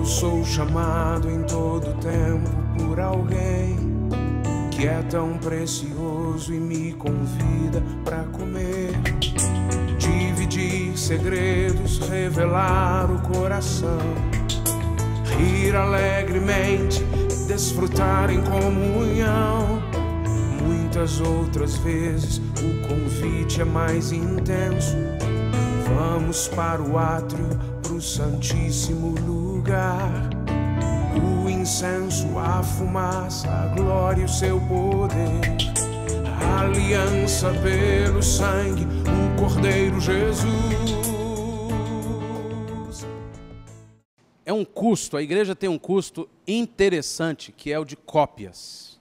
sou chamado em todo tempo por alguém que é tão precioso e me convida para comer, dividir segredos, revelar o coração, rir alegremente, desfrutar em comunhão. Muitas outras vezes o convite é mais intenso. Vamos para o átrio, pro santíssimo lugar. O incenso, a fumaça, a glória e o seu poder. A aliança pelo sangue, o Cordeiro Jesus. É um custo, a igreja tem um custo interessante, que é o de cópias.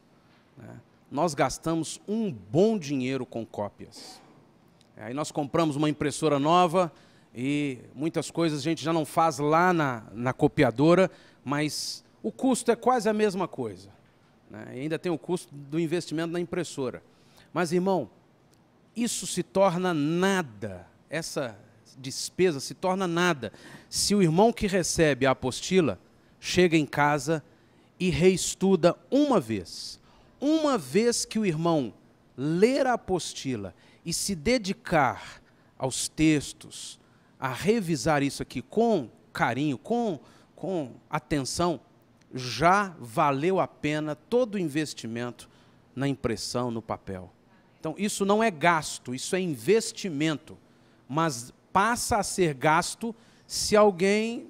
Nós gastamos um bom dinheiro com cópias. Aí nós compramos uma impressora nova e muitas coisas a gente já não faz lá na copiadora, mas o custo é quase a mesma coisa, né? E ainda tem o custo do investimento na impressora. Mas, irmão, isso se torna nada, essa despesa se torna nada, se o irmão que recebe a apostila chega em casa e reestuda uma vez. Uma vez que o irmão ler a apostila e se dedicar aos textos, a revisar isso aqui com carinho, com atenção, já valeu a pena todo o investimento na impressão, no papel. Então, isso não é gasto, isso é investimento, mas passa a ser gasto se alguém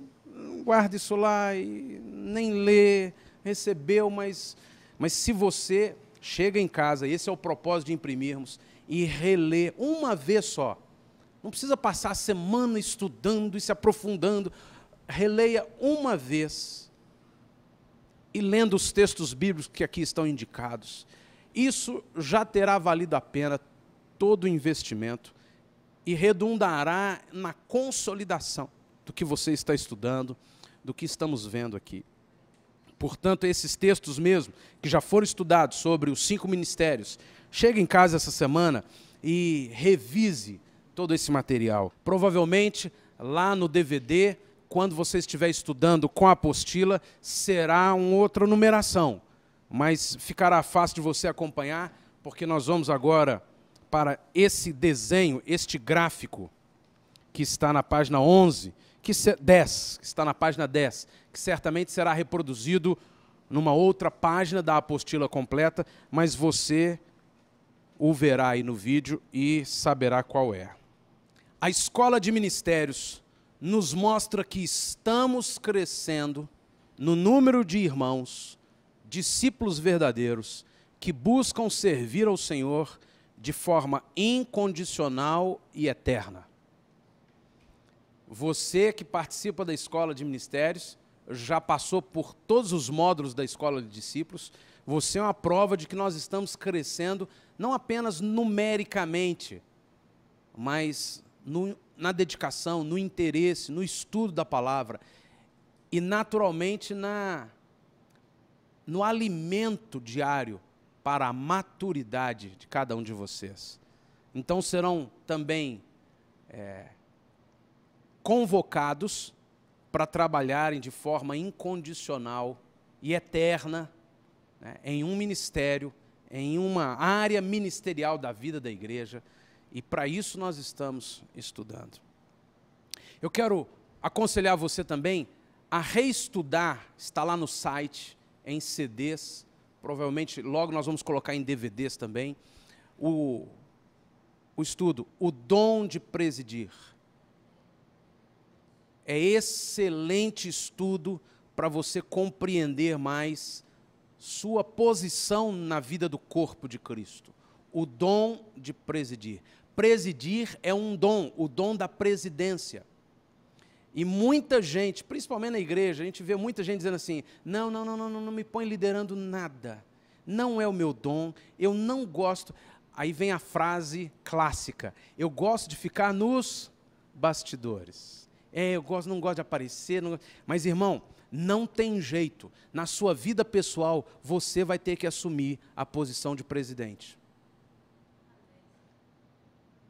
guarda isso lá e nem lê, recebeu, mas se você chega em casa, esse é o propósito de imprimirmos, e relê uma vez só, não precisa passar a semana estudando e se aprofundando, releia uma vez, e lendo os textos bíblicos que aqui estão indicados, isso já terá valido a pena todo o investimento, e redundará na consolidação do que você está estudando, do que estamos vendo aqui. Portanto, esses textos mesmo, que já foram estudados sobre os 5 ministérios, chegue em casa essa semana e revise todo esse material. Provavelmente, lá no DVD, quando você estiver estudando com a apostila, será uma outra numeração, mas ficará fácil de você acompanhar, porque nós vamos agora para esse desenho, este gráfico, que está na página 11, que está na página 10, que certamente será reproduzido numa outra página da apostila completa, mas você o verá aí no vídeo e saberá qual é. A escola de ministérios nos mostra que estamos crescendo no número de irmãos, discípulos verdadeiros, que buscam servir ao Senhor de forma incondicional e eterna. Você que participa da escola de ministérios, já passou por todos os módulos da escola de discípulos, você é uma prova de que nós estamos crescendo, não apenas numericamente, mas na dedicação, no interesse, no estudo da palavra e, naturalmente, no alimento diário para a maturidade de cada um de vocês. Então, serão também convocados para trabalharem de forma incondicional e eterna, né, em um ministério, em uma área ministerial da vida da igreja, e para isso nós estamos estudando. Eu quero aconselhar você também a reestudar, está lá no site, em CDs, provavelmente logo nós vamos colocar em DVDs também, o estudo, o dom de presidir. É excelente estudo para você compreender mais sua posição na vida do corpo de Cristo. O dom de presidir. Presidir é um dom, o dom da presidência. E muita gente, principalmente na igreja, a gente vê muita gente dizendo assim, não me põe liderando nada. Não é o meu dom, eu não gosto. Aí vem a frase clássica, eu gosto de ficar nos bastidores. Eu não gosto de aparecer, mas, irmão, não tem jeito. Na sua vida pessoal, você vai ter que assumir a posição de presidente.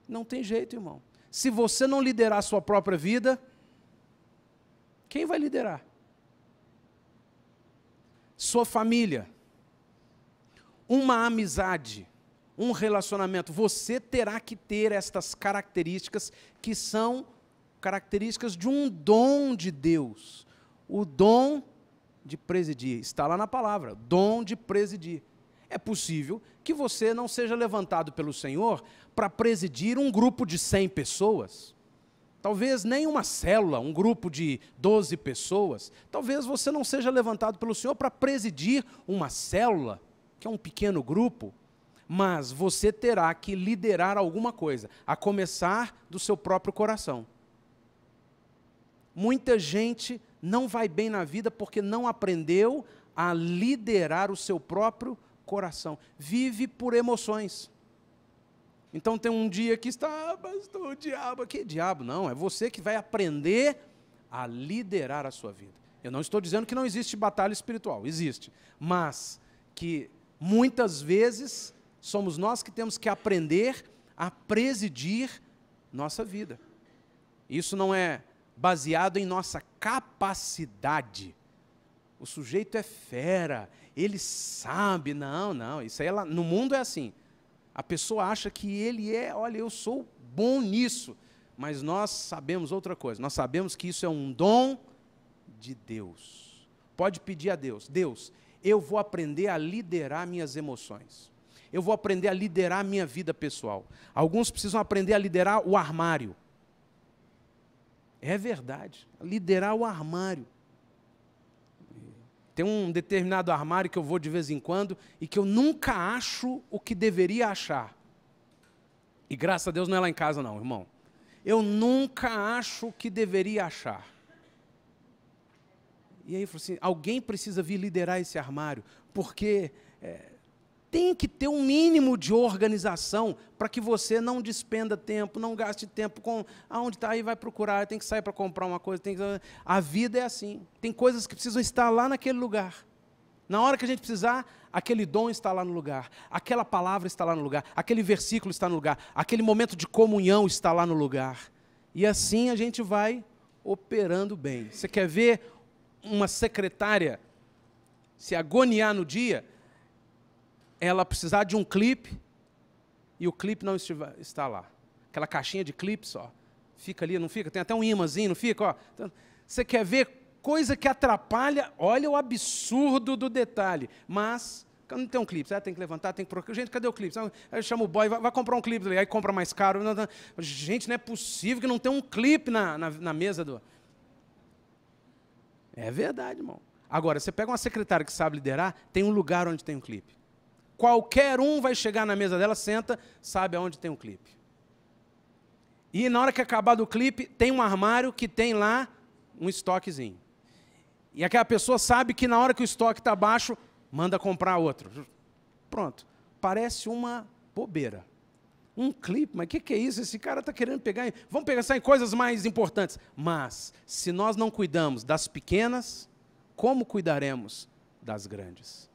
Não tem jeito, irmão. Se você não liderar a sua própria vida, quem vai liderar? sua família, uma amizade, um relacionamento, você terá que ter estas características que são características de um dom de Deus. O dom de presidir. Está lá na palavra, dom de presidir. É possível que você não seja levantado pelo Senhor para presidir um grupo de 100 pessoas. Talvez nem uma célula, um grupo de 12 pessoas. Talvez você não seja levantado pelo Senhor para presidir uma célula, que é um pequeno grupo, mas você terá que liderar alguma coisa, a começar do seu próprio coração. Muita gente não vai bem na vida porque não aprendeu a liderar o seu próprio coração. Vive por emoções. Então tem um dia que está, pastor, o diabo, que diabo? Não, é você que vai aprender a liderar a sua vida. Eu não estou dizendo que não existe batalha espiritual, existe. Mas que muitas vezes somos nós que temos que aprender a presidir nossa vida. Isso não é baseado em nossa capacidade. O sujeito é fera, ele sabe. Não, isso aí no mundo é assim. A pessoa acha que ele é, olha, eu sou bom nisso. Mas nós sabemos outra coisa, nós sabemos que isso é um dom de Deus. Pode pedir a Deus, Deus, eu vou aprender a liderar minhas emoções. Eu vou aprender a liderar minha vida pessoal. Alguns precisam aprender a liderar o armário. É verdade, liderar o armário. Tem um determinado armário que eu vou de vez em quando e que eu nunca acho o que deveria achar. E graças a Deus não é lá em casa não, irmão. Eu nunca acho o que deveria achar. E aí eu falei assim, alguém precisa vir liderar esse armário, porque tem que ter um mínimo de organização para que você não despenda tempo, não gaste tempo com aonde está aí, vai procurar, tem que sair para comprar uma coisa. A vida é assim, tem coisas que precisam estar lá naquele lugar. Na hora que a gente precisar, aquele dom está lá no lugar, aquela palavra está lá no lugar, aquele versículo está no lugar, aquele momento de comunhão está lá no lugar. E assim a gente vai operando bem. Você quer ver uma secretária se agoniar no dia, ela precisar de um clipe, e o clipe não está lá. Aquela caixinha de clipes, ó, fica ali, não fica? Tem até um imãzinho, não fica? Ó. Então, você quer ver coisa que atrapalha? Olha o absurdo do detalhe. Mas, quando não tem um clipe, tem que levantar, tem que procurar. Gente, cadê o clipe? Aí chama o boy, vai comprar um clipe, aí compra mais caro. Gente, não é possível que não tenha um clipe na mesa do... É verdade, irmão. Agora, você pega uma secretária que sabe liderar, tem um lugar onde tem um clipe. Qualquer um vai chegar na mesa dela, senta, sabe aonde tem um clipe. E na hora que acabar do clipe, tem um armário que tem lá um estoquezinho. E aquela pessoa sabe que na hora que o estoque está baixo, manda comprar outro. Pronto. Parece uma bobeira. Um clipe, mas o que é isso? Esse cara está querendo pegar... Vamos pensar em coisas mais importantes. Mas, se nós não cuidamos das pequenas, como cuidaremos das grandes?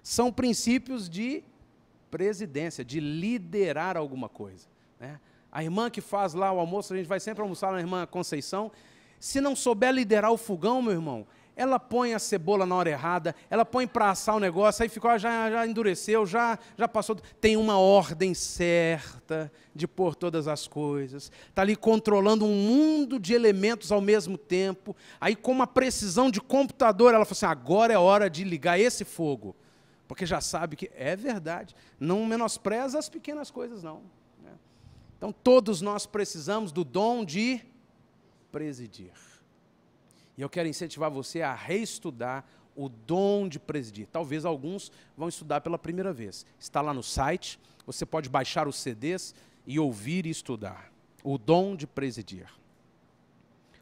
São princípios de presidência, de liderar alguma coisa. Né? A irmã que faz lá o almoço, a gente vai sempre almoçar na irmã Conceição, se não souber liderar o fogão, meu irmão, ela põe a cebola na hora errada, ela põe para assar o negócio, aí ficou, já endureceu, já passou. Tem uma ordem certa de pôr todas as coisas. Está ali controlando um mundo de elementos ao mesmo tempo. Aí, com uma precisão de computador, ela falou assim, agora é hora de ligar esse fogo. Porque já sabe que é verdade. Não menospreza as pequenas coisas, não. Né? Então, todos nós precisamos do dom de presidir. E eu quero incentivar você a reestudar o dom de presidir. Talvez alguns vão estudar pela primeira vez. Está lá no site, você pode baixar os CDs e ouvir e estudar. O dom de presidir.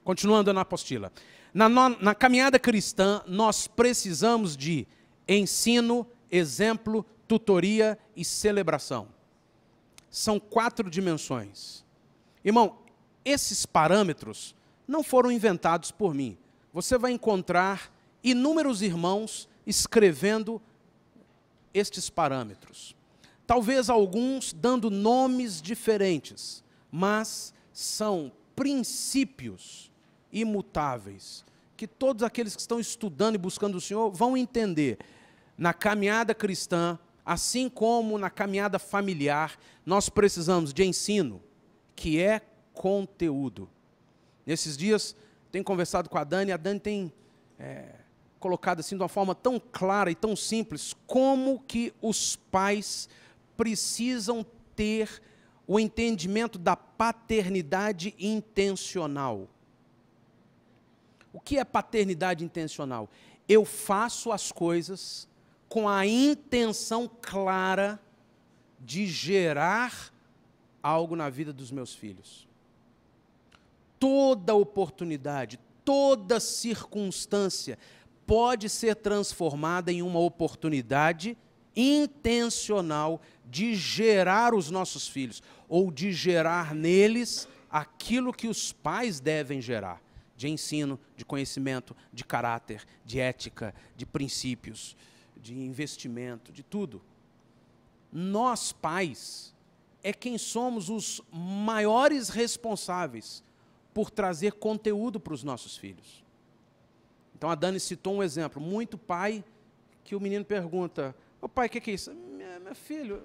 Continuando na apostila. Na caminhada cristã, nós precisamos de ensino, exemplo, tutoria e celebração. São 4 dimensões. Irmão, esses parâmetros não foram inventados por mim. Você vai encontrar inúmeros irmãos escrevendo estes parâmetros. Talvez alguns dando nomes diferentes, mas são princípios imutáveis que todos aqueles que estão estudando e buscando o Senhor vão entender. Na caminhada cristã, assim como na caminhada familiar, nós precisamos de ensino, que é conteúdo. Nesses dias, tenho conversado com a Dani tem colocado assim de uma forma tão clara e tão simples, como que os pais precisam ter o entendimento da paternidade intencional. O que é paternidade intencional? Eu faço as coisas com a intenção clara de gerar algo na vida dos meus filhos. Toda oportunidade, toda circunstância pode ser transformada em uma oportunidade intencional de gerar os nossos filhos, ou de gerar neles aquilo que os pais devem gerar, de ensino, de conhecimento, de caráter, de ética, de princípios, de investimento, de tudo. Nós, pais, é quem somos os maiores responsáveis por trazer conteúdo para os nossos filhos. Então a Dani citou um exemplo, muito pai, que o menino pergunta: ô pai, o que é isso? Meu filho,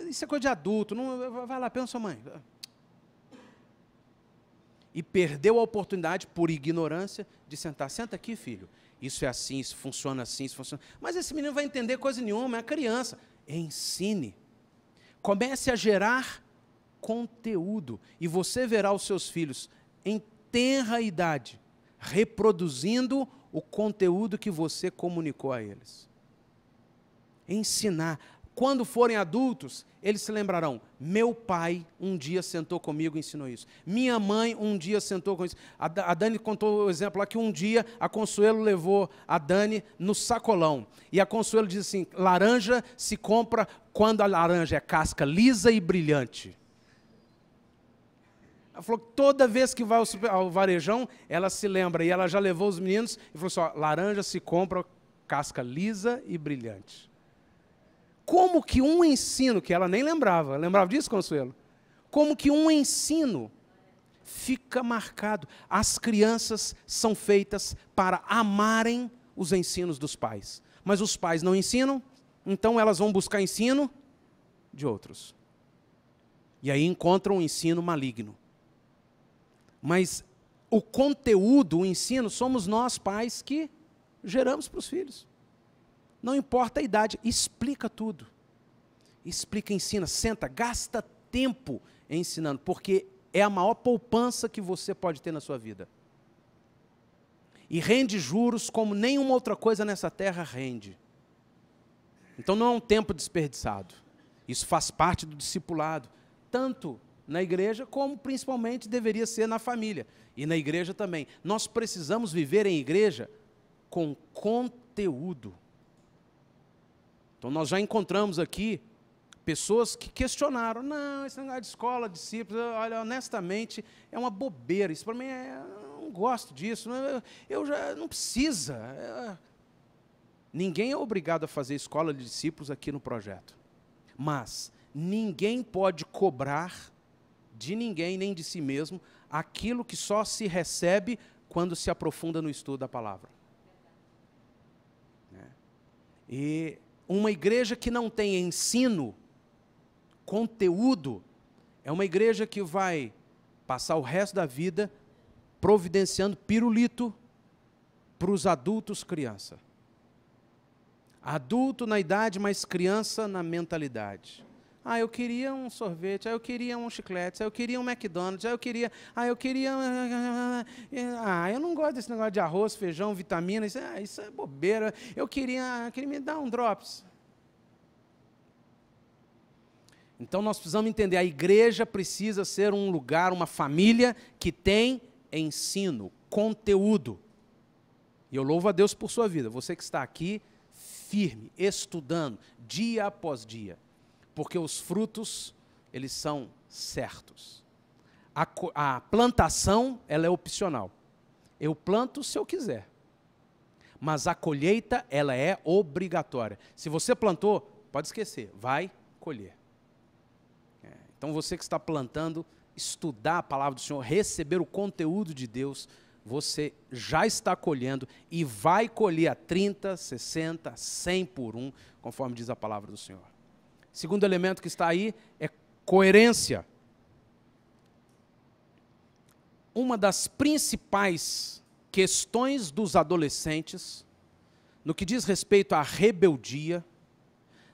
isso é coisa de adulto, não, vai lá, pensa sua mãe. E perdeu a oportunidade, por ignorância, de sentar. Senta aqui, filho. Isso é assim, isso funciona assim, isso funciona. Mas esse menino vai entender coisa nenhuma, é criança. Ensine. Comece a gerar conteúdo. E você verá os seus filhos em tenra idade, reproduzindo o conteúdo que você comunicou a eles. Ensinar. Quando forem adultos, eles se lembrarão: meu pai um dia sentou comigo e ensinou isso. Minha mãe um dia sentou com isso. A Dani contou o exemplo lá que um dia a Consuelo levou a Dani no sacolão. E a Consuelo diz assim: laranja se compra quando a laranja é casca lisa e brilhante. Ela falou que toda vez que vai ao varejão, ela se lembra. E ela já levou os meninos e falou assim: ó, laranja se compra casca lisa e brilhante. Como que um ensino, que ela nem lembrava disso, Consuelo? Como que um ensino fica marcado? As crianças são feitas para amarem os ensinos dos pais. Mas os pais não ensinam, então elas vão buscar ensino de outros. E aí encontram um ensino maligno. Mas o conteúdo, o ensino, somos nós, pais, que geramos para os filhos. Não importa a idade, explica tudo. Explica, ensina, senta, gasta tempo ensinando, porque é a maior poupança que você pode ter na sua vida. E rende juros como nenhuma outra coisa nessa terra rende. Então não é um tempo desperdiçado. Isso faz parte do discipulado, tanto na igreja como principalmente deveria ser na família. E na igreja também. Nós precisamos viver em igreja com conteúdo. Então nós já encontramos aqui pessoas que questionaram: não, esse negócio de escola, discípulos, olha, honestamente, é uma bobeira, isso para mim, eu não gosto disso, eu já não precisa. Ninguém é obrigado a fazer escola de discípulos aqui no projeto, mas ninguém pode cobrar de ninguém, nem de si mesmo, aquilo que só se recebe quando se aprofunda no estudo da palavra. E uma igreja que não tem ensino, conteúdo, é uma igreja que vai passar o resto da vida providenciando pirulito para os adultos criança. Adulto na idade, mas criança na mentalidade. Ah, eu queria um sorvete, eu queria um chiclete, eu queria um McDonald's, eu queria... eu não gosto desse negócio de arroz, feijão, vitamina, isso é bobeira. Eu queria me dar um drops. Então nós precisamos entender, a igreja precisa ser um lugar, uma família que tem ensino, conteúdo. E eu louvo a Deus por sua vida, você que está aqui firme, estudando, dia após dia. Porque os frutos, eles são certos. A plantação, ela é opcional. Eu planto se eu quiser. Mas a colheita, ela é obrigatória. Se você plantou, pode esquecer, vai colher. Então você que está plantando, estudar a palavra do Senhor, receber o conteúdo de Deus, você já está colhendo e vai colher a 30, 60, 100 por um, conforme diz a palavra do Senhor. Segundo elemento que está aí é coerência. Uma das principais questões dos adolescentes, no que diz respeito à rebeldia,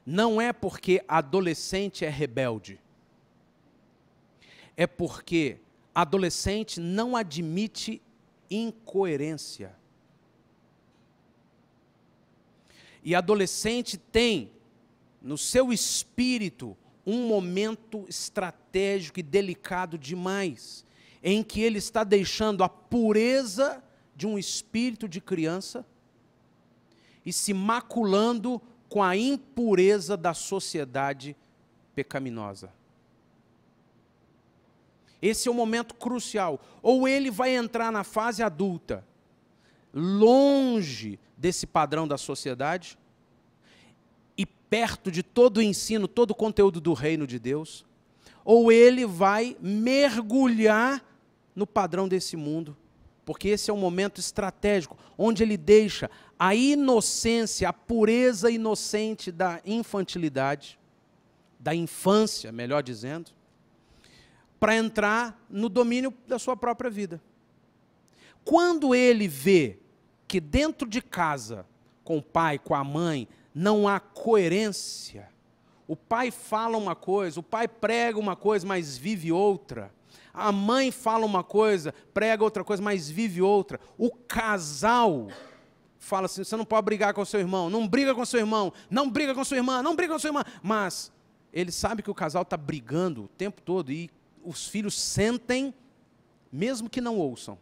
não é porque adolescente é rebelde. É porque adolescente não admite incoerência. E adolescente tem no seu espírito um momento estratégico e delicado demais, em que ele está deixando a pureza de um espírito de criança e se maculando com a impureza da sociedade pecaminosa. Esse é o momento crucial. Ou ele vai entrar na fase adulta, longe desse padrão da sociedade, e perto de todo o ensino, todo o conteúdo do reino de Deus, ou ele vai mergulhar no padrão desse mundo, porque esse é um momento estratégico, onde ele deixa a inocência, a pureza inocente da infantilidade, da infância, melhor dizendo, para entrar no domínio da sua própria vida. Quando ele vê que dentro de casa, com o pai, com a mãe, não há coerência, o pai fala uma coisa, o pai prega uma coisa, mas vive outra, a mãe fala uma coisa, prega outra coisa, mas vive outra, o casal fala assim, você não pode brigar com seu irmão, não briga com seu irmão, não briga com sua irmã, não briga com sua irmã, mas ele sabe que o casal está brigando o tempo todo e os filhos sentem, mesmo que não ouçam.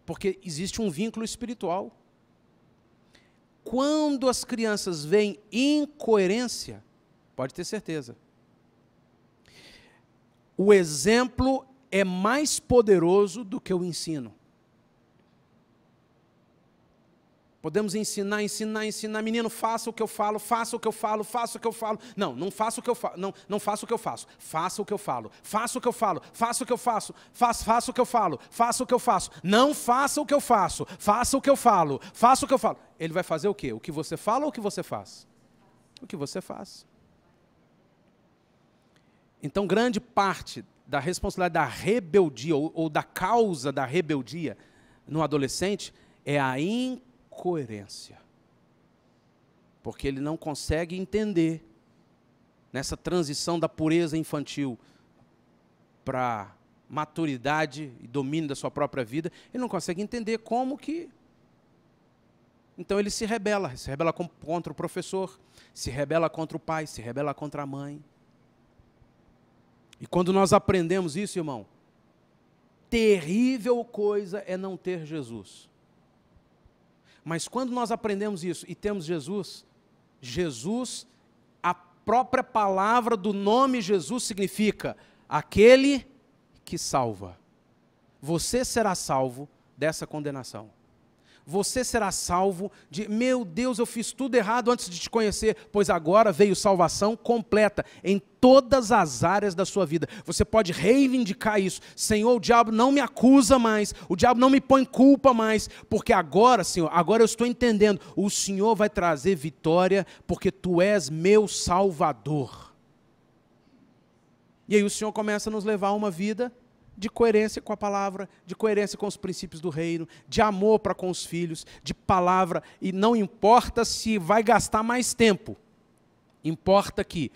Porque existe um vínculo espiritual. Quando as crianças veem incoerência, pode ter certeza, o exemplo é mais poderoso do que o ensino. Podemos ensinar, menino, faça o que eu falo, faça o que eu falo, faça o que eu falo. Não, não faça o que eu falo, não faça o que eu faço, faça o que eu falo, faça o que eu falo, faça o que eu faço, faça o que eu falo, faça o que eu faço, não faça o que eu faço, faça o que eu falo, faça o que eu falo. Ele vai fazer o quê? O que você fala ou o que você faz? O que você faz. Então, grande parte da responsabilidade da rebeldia, ou da causa da rebeldia no adolescente, é a incoerência. Porque ele não consegue entender, nessa transição da pureza infantil para maturidade e domínio da sua própria vida, ele não consegue entender como que... Então ele se rebela contra o professor, se rebela contra o pai, se rebela contra a mãe. E quando nós aprendemos isso, irmão, terrível coisa é não ter Jesus. Mas quando nós aprendemos isso e temos Jesus, a própria palavra do nome Jesus significa aquele que salva. Você será salvo dessa condenação. Você será salvo de, meu Deus, eu fiz tudo errado antes de te conhecer, pois agora veio salvação completa em todas as áreas da sua vida. Você pode reivindicar isso. Senhor, o diabo não me acusa mais, o diabo não me põe culpa mais, porque agora, Senhor, agora eu estou entendendo, o Senhor vai trazer vitória, porque Tu és meu Salvador. E aí o Senhor começa a nos levar a uma vida de coerência com a palavra, de coerência com os princípios do reino, de amor para com os filhos, de palavra, e não importa se vai gastar mais tempo, importa que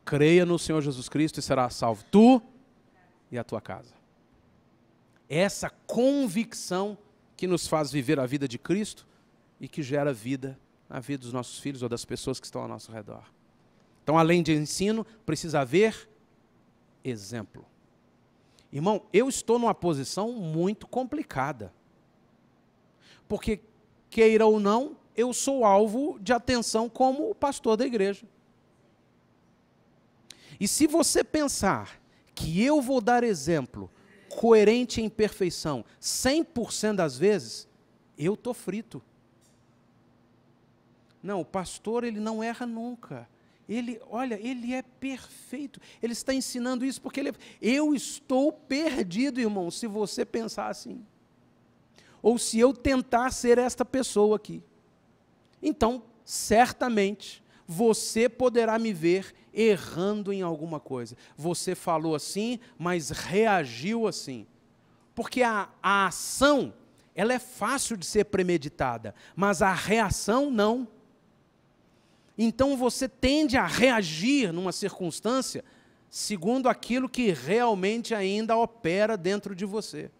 creia no Senhor Jesus Cristo e será salvo tu e a tua casa. Essa convicção que nos faz viver a vida de Cristo e que gera vida na vida dos nossos filhos ou das pessoas que estão ao nosso redor. Então, além de ensino, precisa haver exemplo. Irmão, eu estou numa posição muito complicada. Porque, queira ou não, eu sou alvo de atenção como o pastor da igreja. E se você pensar que eu vou dar exemplo coerente em perfeição 100% das vezes, eu estou frito. Não, o pastor ele não erra nunca. Olha, ele é perfeito. Ele está ensinando isso porque eu estou perdido, irmão, se você pensar assim. ou se eu tentar ser esta pessoa aqui. Então, certamente, você poderá me ver errando em alguma coisa. Você falou assim, mas reagiu assim. Porque a ação, ela é fácil de ser premeditada, mas a reação não. Então você tende a reagir numa circunstância segundo aquilo que realmente ainda opera dentro de você.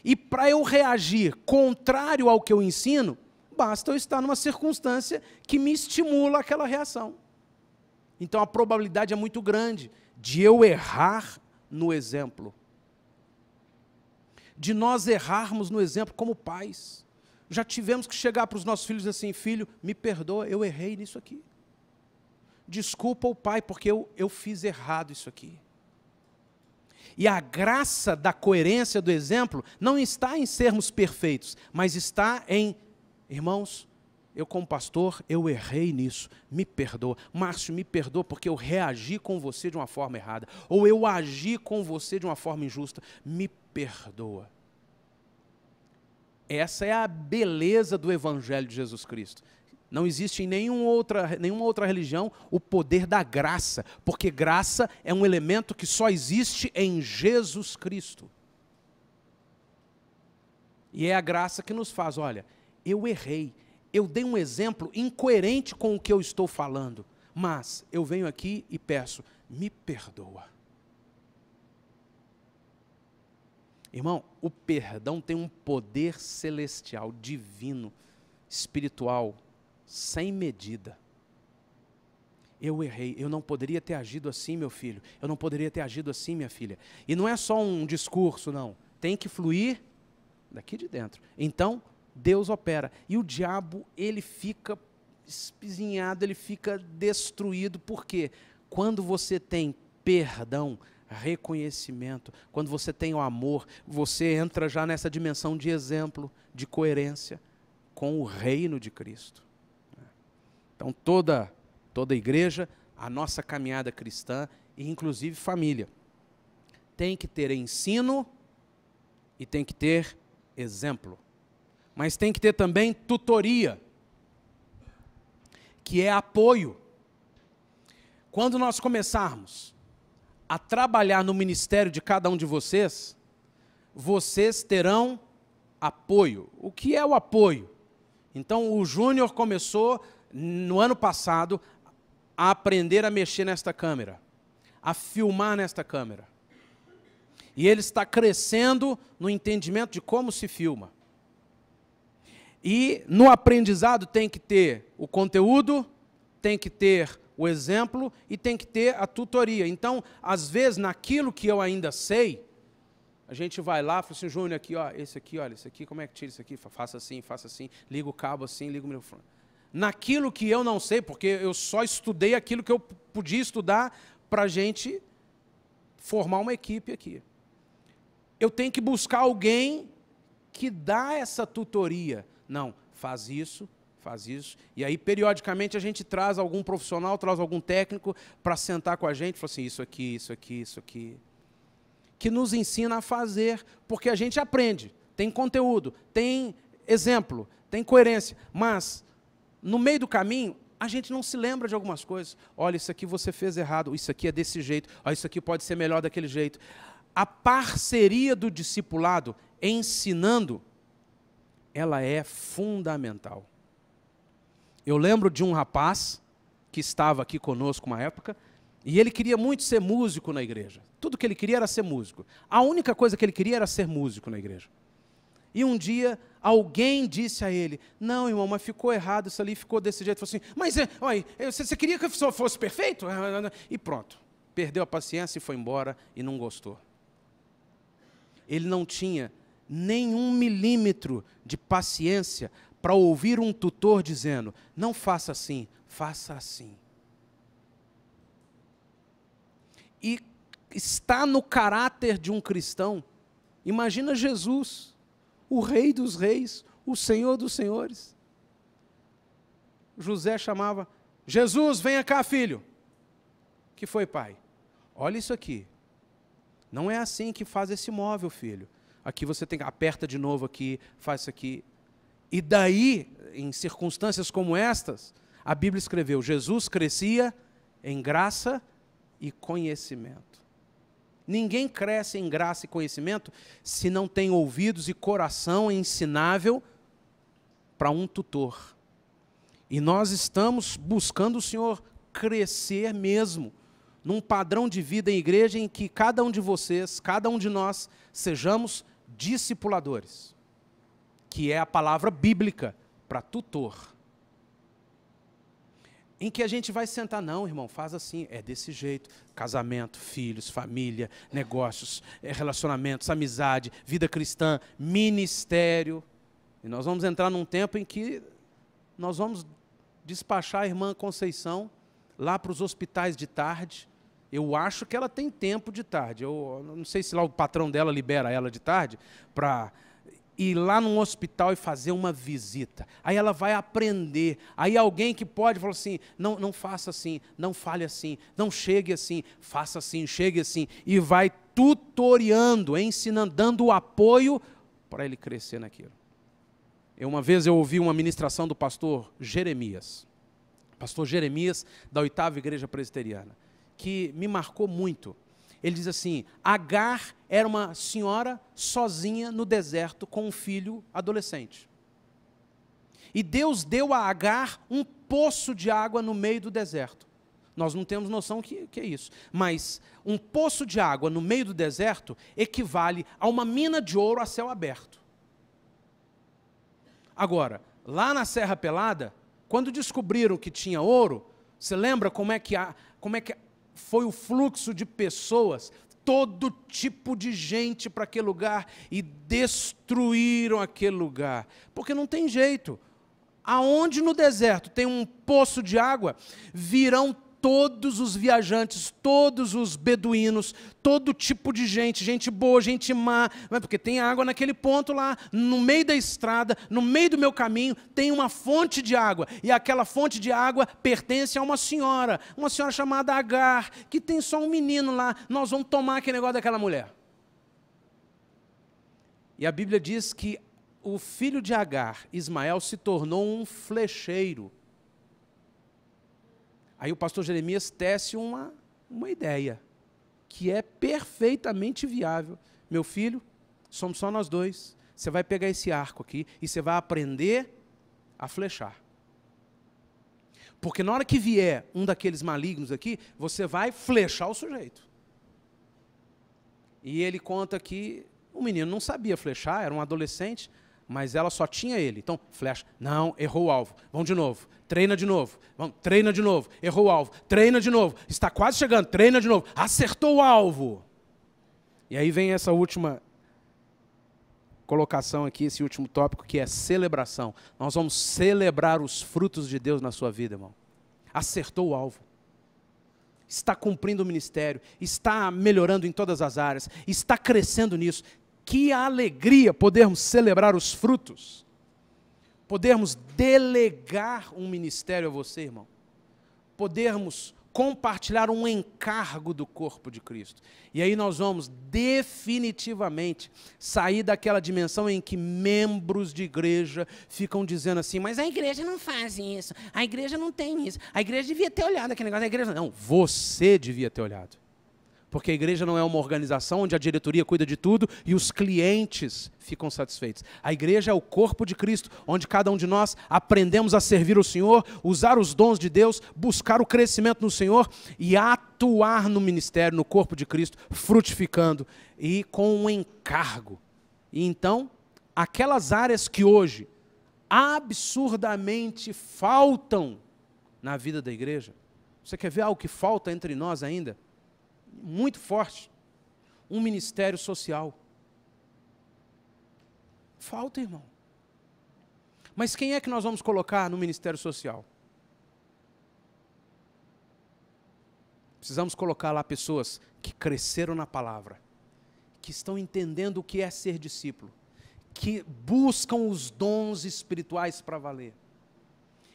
E para eu reagir contrário ao que eu ensino, basta eu estar numa circunstância que me estimula aquela reação. Então a probabilidade é muito grande de eu errar no exemplo. De nós errarmos no exemplo como pais. Já tivemos que chegar para os nossos filhos assim, filho, me perdoa, eu errei nisso aqui. Desculpa o pai, porque eu fiz errado isso aqui. E a graça da coerência do exemplo não está em sermos perfeitos, mas está em, irmãos, eu como pastor, eu errei nisso, me perdoa. Márcio, me perdoa porque eu reagi com você de uma forma errada. Ou eu agi com você de uma forma injusta, me perdoa. Essa é a beleza do Evangelho de Jesus Cristo. Não existe em nenhuma outra religião o poder da graça, porque graça é um elemento que só existe em Jesus Cristo. E é a graça que nos faz, olha, eu errei, eu dei um exemplo incoerente com o que eu estou falando, mas eu venho aqui e peço, me perdoa. Irmão, o perdão tem um poder celestial, divino, espiritual, sem medida. Eu errei, eu não poderia ter agido assim, meu filho, eu não poderia ter agido assim, minha filha. E não é só um discurso, não. Tem que fluir daqui de dentro. Então, Deus opera. E o diabo, ele fica espizinhado, ele fica destruído. Por quê? Quando você tem perdão, reconhecimento, quando você tem o amor, você entra já nessa dimensão de exemplo, de coerência com o reino de Cristo. Então, toda igreja, a nossa caminhada cristã, e inclusive família, tem que ter ensino e tem que ter exemplo. Mas tem que ter também tutoria, que é apoio. Quando nós começarmos a trabalhar no ministério de cada um de vocês, vocês terão apoio. O que é o apoio? Então, o Júnior começou no ano passado a aprender a mexer nesta câmera, a filmar nesta câmera. E ele está crescendo no entendimento de como se filma. E no aprendizado tem que ter o conteúdo, tem que ter o exemplo e tem que ter a tutoria. Então, às vezes, naquilo que eu ainda sei, a gente vai lá e fala assim, Júnior, aqui, ó, esse aqui, olha, esse aqui, como é que tira isso aqui? Faça assim, liga o cabo assim, liga o microfone. Naquilo que eu não sei, porque eu só estudei aquilo que eu podia estudar para a gente formar uma equipe aqui. Eu tenho que buscar alguém que dá essa tutoria. Não, faz isso, e aí periodicamente a gente traz algum profissional, traz algum técnico para sentar com a gente e falar assim, isso aqui, que nos ensina a fazer, porque a gente aprende, tem conteúdo, tem exemplo, tem coerência, mas no meio do caminho a gente não se lembra de algumas coisas. Olha, isso aqui você fez errado, isso aqui é desse jeito, isso aqui pode ser melhor daquele jeito. A parceria do discipulado, ensinando, ela é fundamental. Eu lembro de um rapaz que estava aqui conosco uma época, e ele queria muito ser músico na igreja. Tudo que ele queria era ser músico. A única coisa que ele queria era ser músico na igreja. E um dia, alguém disse a ele, não, irmão, mas ficou errado, isso ali ficou desse jeito. Falou assim, mas você queria que eu fosse perfeito? E pronto. Perdeu a paciência e foi embora e não gostou. Ele não tinha nenhum milímetro de paciência para ouvir um tutor dizendo, não faça assim, faça assim. E está no caráter de um cristão. Imagina Jesus, o Rei dos Reis, o Senhor dos Senhores. José chamava, Jesus, venha cá, filho. O que foi, pai? Olha isso aqui. Não é assim que faz esse móvel, filho. aqui você tem que aperta de novo aqui, faz isso aqui. E daí, em circunstâncias como estas, a Bíblia escreveu, Jesus crescia em graça e conhecimento. Ninguém cresce em graça e conhecimento se não tem ouvidos e coração ensinável para um tutor. E nós estamos buscando o Senhor crescer mesmo, num padrão de vida em igreja em que cada um de vocês, cada um de nós, sejamos discipuladores, que é a palavra bíblica para tutor. Em que a gente vai sentar, não, irmão, faz assim, é desse jeito, casamento, filhos, família, negócios, relacionamentos, amizade, vida cristã, ministério. E nós vamos entrar num tempo em que nós vamos despachar a irmã Conceição lá para os hospitais de tarde. Eu acho que ela tem tempo de tarde. Eu não sei se lá o patrão dela libera ela de tarde para ir lá num hospital e fazer uma visita. Aí ela vai aprender. Aí alguém que pode falar assim, não faça assim, não fale assim, não chegue assim, faça assim, chegue assim. E vai tutoriando, ensinando, dando o apoio para ele crescer naquilo. Uma vez eu ouvi uma ministração do pastor Jeremias. Pastor Jeremias, da 8ª Igreja Presbiteriana, que me marcou muito. Ele diz assim, Agar era uma senhora sozinha no deserto com um filho adolescente. E Deus deu a Agar um poço de água no meio do deserto. Nós não temos noção que é isso. Mas um poço de água no meio do deserto equivale a uma mina de ouro a céu aberto. Agora, lá na Serra Pelada, quando descobriram que tinha ouro, você lembra como é que foi o fluxo de pessoas, todo tipo de gente para aquele lugar, e destruíram aquele lugar, porque não tem jeito. Aonde no deserto tem um poço de água, virão todos os viajantes, todos os beduínos, todo tipo de gente, gente boa, gente má, porque tem água naquele ponto lá, no meio da estrada, no meio do meu caminho, tem uma fonte de água, e aquela fonte de água pertence a uma senhora chamada Agar, que tem só um menino lá, nós vamos tomar aquele negócio daquela mulher. E a Bíblia diz que o filho de Agar, Ismael, se tornou um flecheiro. Aí o pastor Jeremias tece uma ideia, que é perfeitamente viável. Meu filho, somos só nós dois. Você vai pegar esse arco aqui e você vai aprender a flechar. Porque na hora que vier um daqueles malignos aqui, você vai flechar o sujeito. E ele conta que o menino não sabia flechar, era um adolescente, mas ela só tinha ele. Então, flecha. Não, errou o alvo. Vamos de novo. Treina de novo. Vamos, treina de novo. Errou o alvo. Treina de novo. Está quase chegando. Treina de novo. Acertou o alvo. E aí vem essa última colocação aqui, esse último tópico, que é celebração. Nós vamos celebrar os frutos de Deus na sua vida, irmão. Acertou o alvo. Está cumprindo o ministério. Está melhorando em todas as áreas. Está crescendo nisso. Que alegria podermos celebrar os frutos, podermos delegar um ministério a você, irmão, podermos compartilhar um encargo do corpo de Cristo. E aí nós vamos definitivamente sair daquela dimensão em que membros de igreja ficam dizendo assim, mas a igreja não faz isso, a igreja não tem isso, a igreja devia ter olhado aquele negócio, a igreja não, você devia ter olhado. Porque a igreja não é uma organização onde a diretoria cuida de tudo e os clientes ficam satisfeitos. A igreja é o corpo de Cristo, onde cada um de nós aprendemos a servir o Senhor, usar os dons de Deus, buscar o crescimento no Senhor e atuar no ministério, no corpo de Cristo, frutificando e com um encargo. E então, aquelas áreas que hoje absurdamente faltam na vida da igreja, você quer ver algo que falta entre nós ainda? Muito forte, um ministério social. Falta, irmão. Mas quem é que nós vamos colocar no ministério social? Precisamos colocar lá pessoas que cresceram na palavra, que estão entendendo o que é ser discípulo, que buscam os dons espirituais para valer,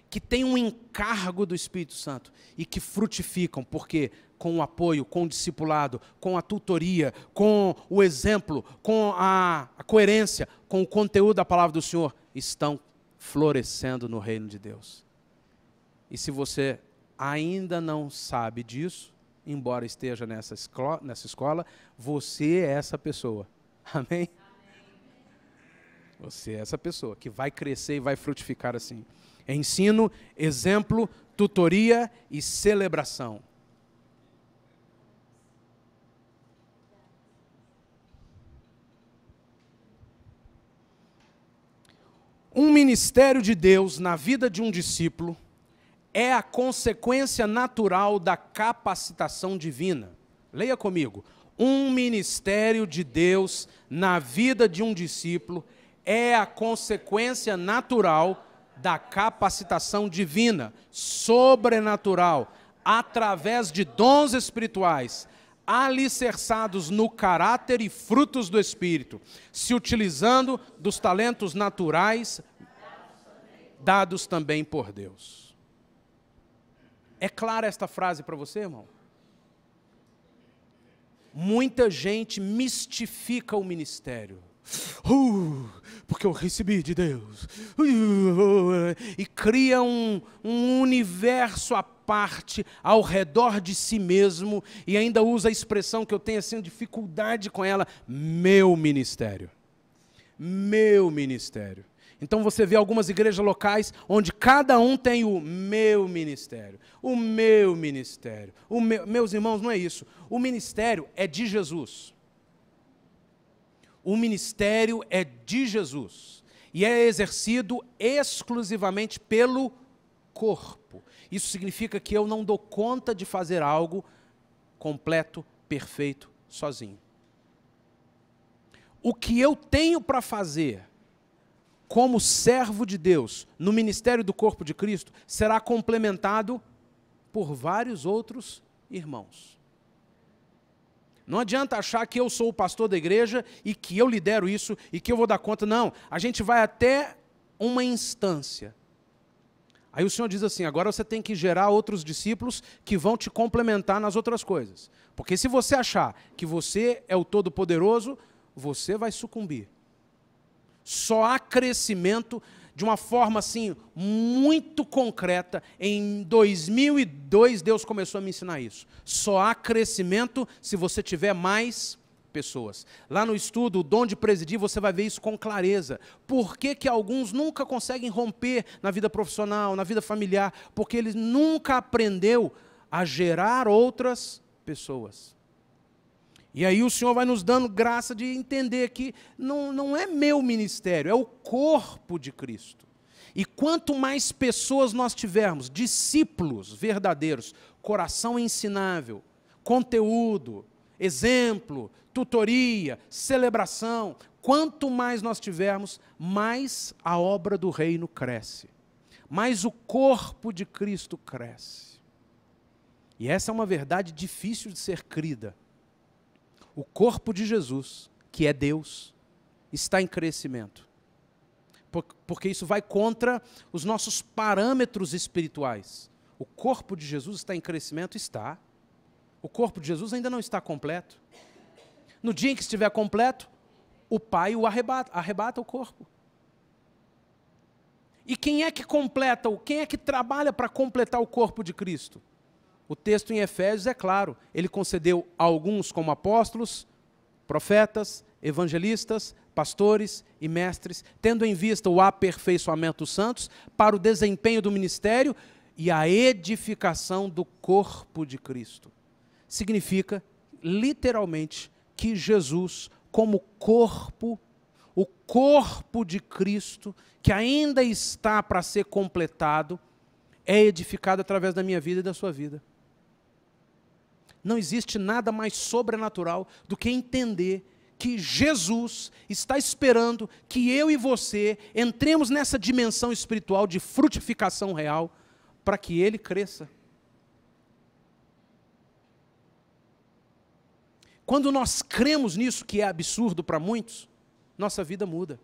que têm um encargo do Espírito Santo e que frutificam, porque com o apoio, com o discipulado, com a tutoria, com o exemplo, com a coerência, com o conteúdo da palavra do Senhor, estão florescendo no reino de Deus. E se você ainda não sabe disso, embora esteja nessa escola, você é essa pessoa. Amém? Você é essa pessoa que vai crescer e vai frutificar assim. Ensino, exemplo, tutoria e celebração. Um ministério de Deus na vida de um discípulo é a consequência natural da capacitação divina. Leia comigo. Um ministério de Deus na vida de um discípulo é a consequência natural da capacitação divina, sobrenatural, através de dons espirituais, alicerçados no caráter e frutos do Espírito, se utilizando dos talentos naturais dados também por Deus. É clara esta frase para você, irmão? Muita gente mistifica o ministério. Porque eu recebi de Deus. E cria um universo à parte, ao redor de si mesmo, e ainda usa a expressão que eu tenho assim, dificuldade com ela, meu ministério. Meu ministério. Então você vê algumas igrejas locais onde cada um tem o meu ministério. O meu ministério. Meus irmãos, não é isso. O ministério é de Jesus. O ministério é de Jesus. E é exercido exclusivamente pelo corpo. Isso significa que eu não dou conta de fazer algo completo, perfeito, sozinho. O que eu tenho para fazer como servo de Deus no ministério do corpo de Cristo será complementado por vários outros irmãos. Não adianta achar que eu sou o pastor da igreja e que eu lidero isso e que eu vou dar conta. Não, a gente vai até uma instância. Aí o Senhor diz assim, agora você tem que gerar outros discípulos que vão te complementar nas outras coisas. Porque se você achar que você é o Todo-Poderoso, você vai sucumbir. Só há crescimento de uma forma assim, muito concreta. Em 2002, Deus começou a me ensinar isso. Só há crescimento se você tiver mais pessoas. Lá no estudo, o dom de presidir, você vai ver isso com clareza. Por que que alguns nunca conseguem romper na vida profissional, na vida familiar? Porque eles nunca aprendeu a gerar outras pessoas. E aí o Senhor vai nos dando graça de entender que não é meu ministério, é o corpo de Cristo. E quanto mais pessoas nós tivermos, discípulos verdadeiros, coração ensinável, conteúdo, exemplo, tutoria, celebração, quanto mais nós tivermos, mais a obra do reino cresce. Mais o corpo de Cristo cresce. E essa é uma verdade difícil de ser crida. O corpo de Jesus, que é Deus, está em crescimento. Porque isso vai contra os nossos parâmetros espirituais. O corpo de Jesus está em crescimento? Está. O corpo de Jesus ainda não está completo. No dia em que estiver completo, o Pai o arrebata o corpo. E quem é que completa, quem é que trabalha para completar o corpo de Cristo? O texto em Efésios é claro, ele concedeu a alguns como apóstolos, profetas, evangelistas, pastores e mestres, tendo em vista o aperfeiçoamento dos santos, para o desempenho do ministério e a edificação do corpo de Cristo. Significa, literalmente, que Jesus, como corpo, o corpo de Cristo, que ainda está para ser completado, é edificado através da minha vida e da sua vida. Não existe nada mais sobrenatural do que entender que Jesus está esperando que eu e você entremos nessa dimensão espiritual de frutificação real para que Ele cresça. Quando nós cremos nisso, que é absurdo para muitos, nossa vida muda.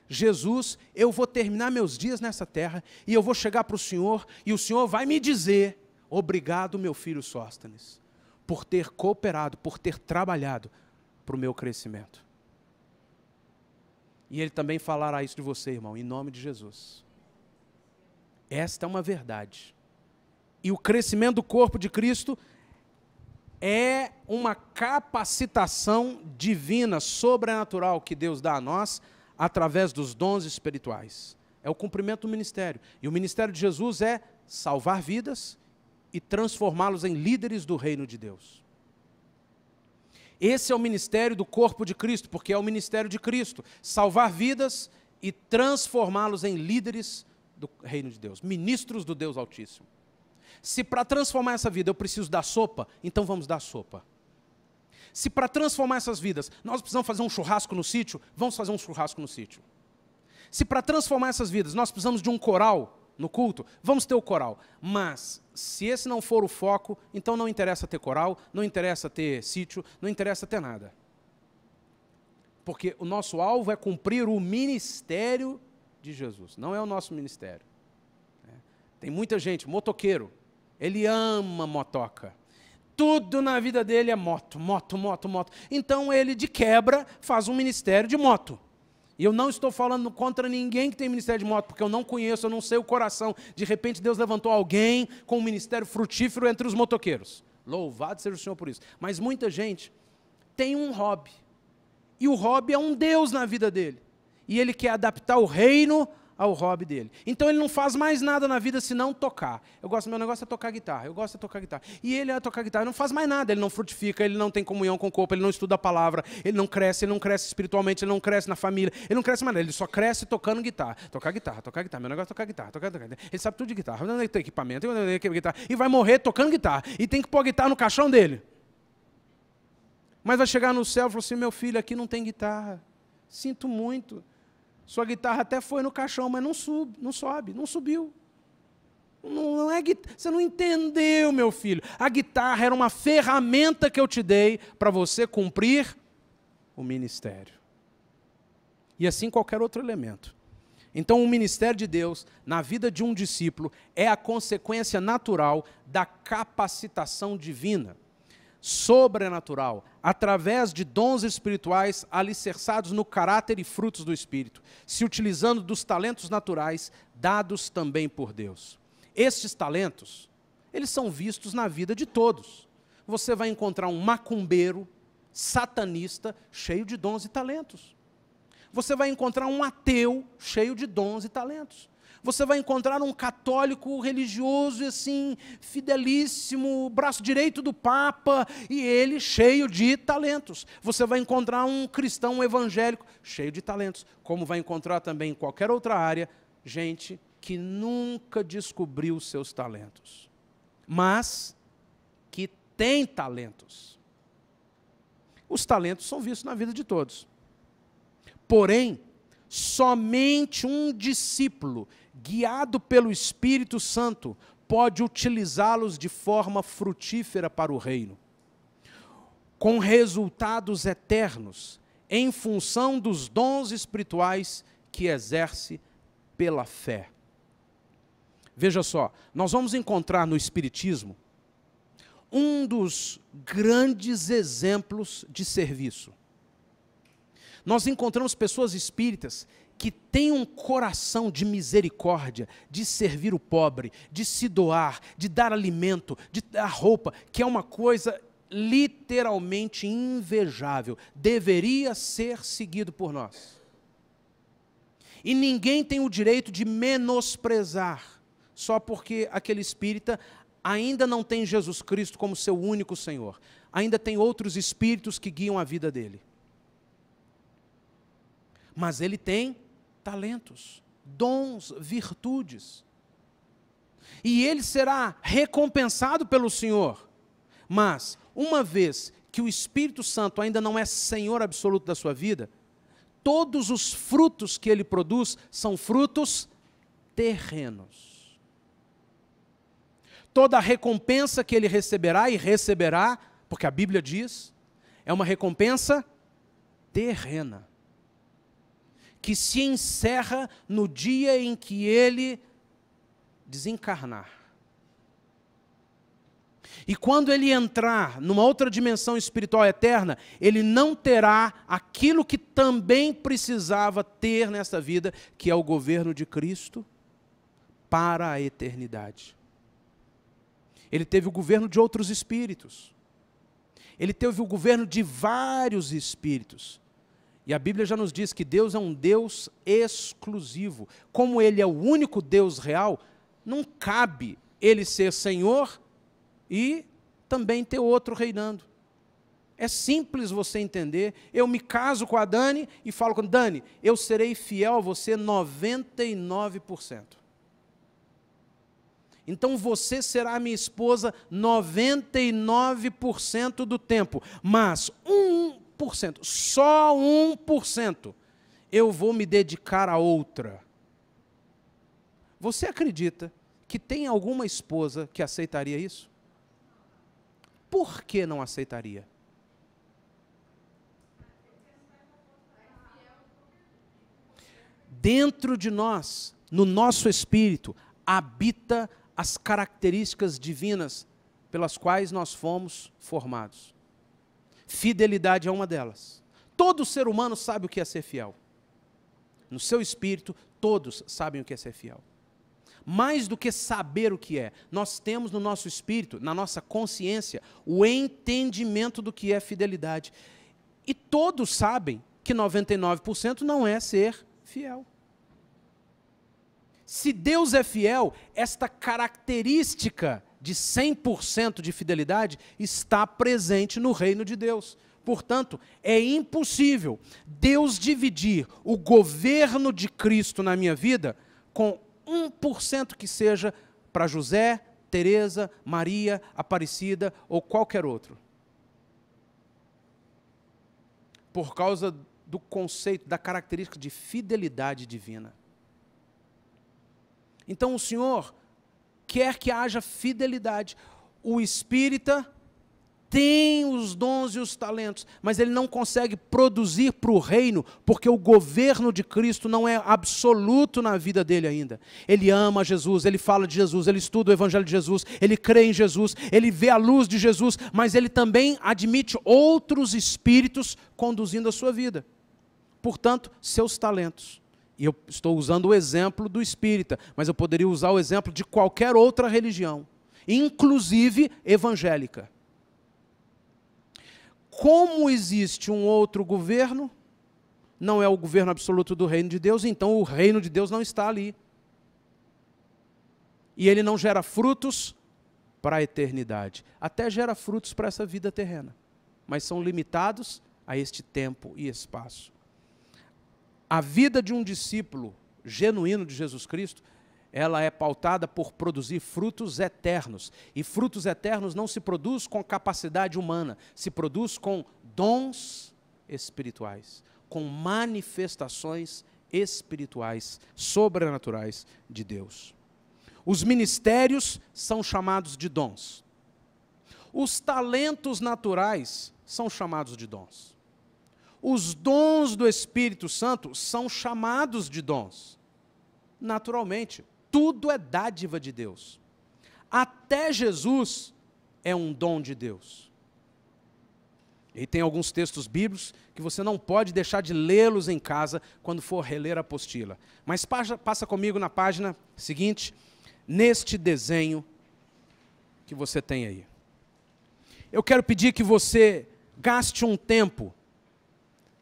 Jesus, eu vou terminar meus dias nessa terra e eu vou chegar para o Senhor e o Senhor vai me dizer: obrigado, meu filho Sóstenes, por ter cooperado, por ter trabalhado para o meu crescimento. E Ele também falará isso de você, irmão, em nome de Jesus. Esta é uma verdade. E o crescimento do corpo de Cristo é uma capacitação divina, sobrenatural, que Deus dá a nós, através dos dons espirituais. É o cumprimento do ministério. E o ministério de Jesus é salvar vidas e transformá-los em líderes do reino de Deus. Esse é o ministério do corpo de Cristo, porque é o ministério de Cristo. Salvar vidas e transformá-los em líderes do reino de Deus, ministros do Deus Altíssimo. Se para transformar essa vida eu preciso dar sopa, então vamos dar sopa. Se para transformar essas vidas nós precisamos fazer um churrasco no sítio, vamos fazer um churrasco no sítio. Se para transformar essas vidas nós precisamos de um coral no culto, vamos ter o coral. Mas, se esse não for o foco, então não interessa ter coral, não interessa ter sítio, não interessa ter nada. Porque o nosso alvo é cumprir o ministério de Jesus, não é o nosso ministério. Tem muita gente, motoqueiro, ele ama motoca. Tudo na vida dele é moto, moto, moto, moto. Então ele, de quebra, faz um ministério de moto. E eu não estou falando contra ninguém que tem ministério de moto, porque eu não conheço, eu não sei o coração. De repente Deus levantou alguém com um ministério frutífero entre os motoqueiros. Louvado seja o Senhor por isso. Mas muita gente tem um hobby. E o hobby é um Deus na vida dele. E ele quer adaptar o reino ao hobby dele. Então ele não faz mais nada na vida senão tocar. Meu negócio é tocar guitarra, eu gosto de tocar guitarra. E ele é tocar guitarra, ele não faz mais nada, ele não frutifica, ele não tem comunhão com o corpo, ele não estuda a palavra, ele não cresce espiritualmente, ele não cresce na família, ele não cresce mais nada, ele só cresce tocando guitarra. Tocar guitarra, meu negócio é tocar guitarra, tocar guitarra. Ele sabe tudo de guitarra, não tem equipamento, guitarra, e vai morrer tocando guitarra. E tem que pôr a guitarra no caixão dele. Mas vai chegar no céu e falar assim: meu filho, aqui não tem guitarra. Sinto muito. Sua guitarra até foi no caixão, mas não subiu. Não é guitarra. Você não entendeu, meu filho. A guitarra era uma ferramenta que eu te dei para você cumprir o ministério. E assim qualquer outro elemento. Então, o ministério de Deus na vida de um discípulo é a consequência natural da capacitação divina, sobrenatural, através de dons espirituais alicerçados no caráter e frutos do Espírito, se utilizando dos talentos naturais dados também por Deus. Estes talentos, eles são vistos na vida de todos. Você vai encontrar um macumbeiro, satanista, cheio de dons e talentos. Você vai encontrar um ateu, cheio de dons e talentos. Você vai encontrar um católico religioso, assim, fidelíssimo, braço direito do Papa, e ele cheio de talentos. Você vai encontrar um cristão evangélico cheio de talentos. Como vai encontrar também em qualquer outra área, gente que nunca descobriu seus talentos, mas que tem talentos. Os talentos são vistos na vida de todos. Porém, somente um discípulo guiado pelo Espírito Santo pode utilizá-los de forma frutífera para o reino, com resultados eternos, em função dos dons espirituais que exerce pela fé. Veja só, nós vamos encontrar no Espiritismo um dos grandes exemplos de serviço. Nós encontramos pessoas espíritas que têm um coração de misericórdia, de servir o pobre, de se doar, de dar alimento, de dar roupa, que é uma coisa literalmente invejável. Deveria ser seguido por nós. E ninguém tem o direito de menosprezar, só porque aquele espírita ainda não tem Jesus Cristo como seu único Senhor. Ainda tem outros espíritos que guiam a vida dele. Mas ele tem talentos, dons, virtudes. E ele será recompensado pelo Senhor. Mas, uma vez que o Espírito Santo ainda não é Senhor absoluto da sua vida, todos os frutos que ele produz são frutos terrenos. Toda a recompensa que ele receberá, e receberá, porque a Bíblia diz, é uma recompensa terrena, que se encerra no dia em que ele desencarnar. E quando ele entrar numa outra dimensão espiritual eterna, ele não terá aquilo que também precisava ter nessa vida, que é o governo de Cristo para a eternidade. Ele teve o governo de outros espíritos. Ele teve o governo de vários espíritos. E a Bíblia já nos diz que Deus é um Deus exclusivo. Como Ele é o único Deus real, não cabe Ele ser Senhor e também ter outro reinando. É simples você entender. Eu me caso com a Dani e falo com Dani, eu serei fiel a você 99%. Então você será minha esposa 99% do tempo, mas 1%, só 1%, eu vou me dedicar a outra. Você acredita que tem alguma esposa que aceitaria isso? Por que não aceitaria? Dentro de nós, no nosso espírito, habita as características divinas pelas quais nós fomos formados. Fidelidade é uma delas. Todo ser humano sabe o que é ser fiel. No seu espírito, todos sabem o que é ser fiel. Mais do que saber o que é, nós temos no nosso espírito, na nossa consciência, o entendimento do que é fidelidade. E todos sabem que 99% não é ser fiel. Se Deus é fiel, esta característica de 100% de fidelidade está presente no reino de Deus. Portanto, é impossível Deus dividir o governo de Cristo na minha vida com 1% que seja para José, Teresa, Maria, Aparecida ou qualquer outro. Por causa do conceito, da característica de fidelidade divina. Então o Senhor quer que haja fidelidade. O espírita tem os dons e os talentos, mas ele não consegue produzir para o reino, porque o governo de Cristo não é absoluto na vida dele ainda. Ele ama Jesus, ele fala de Jesus, ele estuda o Evangelho de Jesus, ele crê em Jesus, ele vê a luz de Jesus, mas ele também admite outros espíritos conduzindo a sua vida. Portanto, seus talentos. E eu estou usando o exemplo do espírita, mas eu poderia usar o exemplo de qualquer outra religião, inclusive evangélica. Como existe um outro governo, não é o governo absoluto do reino de Deus, então o reino de Deus não está ali. E ele não gera frutos para a eternidade. Até gera frutos para essa vida terrena, mas são limitados a este tempo e espaço. A vida de um discípulo genuíno de Jesus Cristo, ela é pautada por produzir frutos eternos. E frutos eternos não se produz com capacidade humana, se produz com dons espirituais, com manifestações espirituais, sobrenaturais de Deus. Os ministérios são chamados de dons. Os talentos naturais são chamados de dons. Os dons do Espírito Santo são chamados de dons. Naturalmente, tudo é dádiva de Deus. Até Jesus é um dom de Deus. E tem alguns textos bíblicos que você não pode deixar de lê-los em casa quando for reler a apostila. Mas passa comigo na página seguinte, neste desenho que você tem aí. Eu quero pedir que você gaste um tempo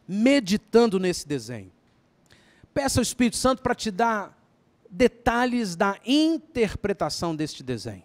meditando nesse desenho. Peça ao Espírito Santo para te dar detalhes da interpretação deste desenho.